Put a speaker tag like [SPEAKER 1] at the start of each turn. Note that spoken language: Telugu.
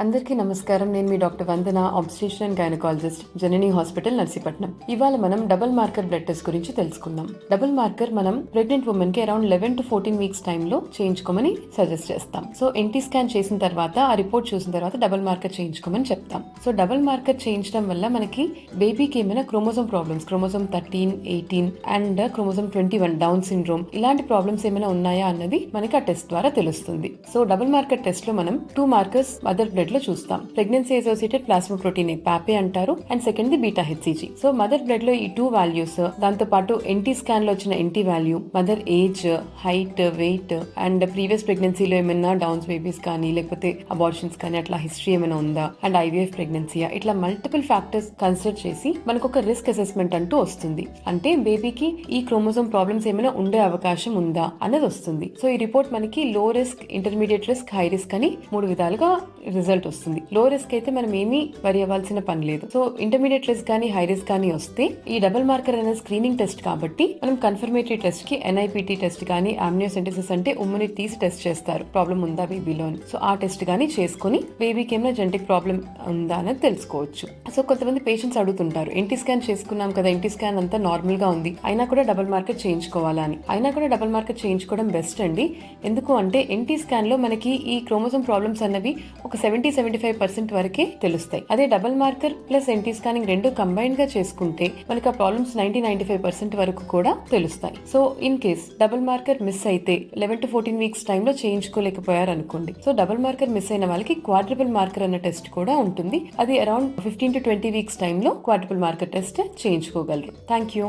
[SPEAKER 1] అందరికీ నమస్కారం. నేను మీ doctor Vandana, obstetrician and gynaecologist, Janani hospital, Narsipatnam. ఇవాళ మనం డబుల్ మార్కర్ బ్లడ్ టెస్ట్ గురించి తెలుసుకుందాం. డబుల్ మార్కర్ మనం ప్రెగ్నెంట్ ఉమెన్ కి అరౌండ్ 11 to 14 వీక్స్ టైంలో చేయించుకోమని సజెస్ట్ చేస్తాం. సో ఎన్టీ స్కాన్ చేసిన తర్వాత ఆ రిపోర్ట్ చూసిన తర్వాత డబుల్ మార్కర్ చేయించుకోమని చెప్తాం. సో డబుల్ మార్కర్ చేయించడం వల్ల మనకి బేబీకి ఏమైనా chromosome problems, chromosome 13, 18 and chromosome 21 down syndrome ఇలాంటి ప్రాబ్లమ్స్ ఏమైనా ఉన్నాయా అన్నది మనకి ఆ టెస్ట్ ద్వారా తెలుస్తుంది. సో డబుల్ మార్కర్ టెస్ట్ లో మనం 2 మార్కర్స్ మదర్ బ్లడ్ లో చూస్తాం. ప్రెగ్నెన్సీ అసోసియేటెడ్ ప్లాస్మా ప్రోటీన్ పాపే అంటారు and second the beta HCG. So mother blood లో ఈ 2 వాల్యూస్, దాంతో పాటు ఎన్టీ స్కాన్ లో వచ్చిన NT value, mother age, height, weight and previous ప్రెగ్నెన్సీలో ఏమైనా డౌన్స్ బేబీస్ కానీ లేకపోతే అబార్షన్స్ కానీ అట్లా హిస్టరీ ఏమైనా ఉందా అండ్ ఐవీఎఫ్ ప్రెగ్నెన్సీయా, ఇట్లా మల్టిపుల్ ఫ్యాక్టర్స్ కన్సిడర్ చేసి మనకు ఒక రిస్క్ అసెస్మెంట్ అంటూ వస్తుంది. అంటే బేబీకి ఈ క్రోమోజోమ్ ప్రాబ్లమ్స్ ఏమైనా ఉండే అవకాశం ఉందా అన్నది వస్తుంది. సో ఈ రిపోర్ట్ మనకి లో risk, intermediate risk, high risk అని 3 విధాలుగా రిజల్ట్ వస్తుంది. లో రిస్క్ అయితే మనం ఏమీ వరి అవ్వాల్సిన పని లేదు. సో ఇంటర్మీడియట్ రిస్క్ కానీ హై రిస్క్ కానీ వస్తే ఈ డబుల్ మార్కర్ అనే స్క్రీనింగ్ టెస్ట్ కాబట్టి మనం కన్ఫర్మేటరీ టెస్ట్ కి ఎన్ఐపిటి టెస్ట్ కానీ, ఆమ్నియోసెంటసిస్ అంటే ఉమ్మని తీసి టెస్ట్ చేస్తారు ప్రాబ్లం ఉందా బేబీలో అని. సో ఆ టెస్ట్ కానీ చేసుకుని బేబీకి ఏమైనా జెనెటిక్ ప్రాబ్లం ఉందా అనేది తెలుసుకోవచ్చు. సో కొంతమంది పేషెంట్స్ అడుగుతుంటారు, ఎన్టీ స్కాన్ చేసుకున్నాం కదా, ఎన్టీ స్కాన్ అంతా నార్మల్ గా ఉంది, అయినా కూడా డబుల్ మార్కర్ చేయించుకోవాలా అని. అయినా కూడా డబుల్ మార్కర్ చేయించుకోవడం బెస్ట్ అండి. ఎందుకు అంటే ఎన్టీ స్కాన్ లో మనకి ఈ క్రోమోజోమ్ ప్రాబ్లమ్స్ అన్నవి ఒక 70-75% వరకే తెలుస్తాయి. అదే double marker plus NT scanning రెండు కంబైన్ గా చేసుకుంటే మనకి ఆ ప్రాబ్లమ్స్ 90-95% వరకు కూడా తెలుస్తాయి. So in case double marker miss అయితే 11 to 14 వీక్స్ టైంలో చేయించుకోలేకపోయారు అనుకోండి. సో డబుల్ మార్కర్ మిస్ అయిన వాళ్ళకి క్వాడ్రపుల్ మార్కర్ అన్న టెస్ట్ కూడా ఉంటుంది. అది అరౌండ్ 15 to 20 వీక్స్ టైంలో క్వాడ్రపుల్ మార్కర్ టెస్ట్ చేయించుకోగలరు. Thank you.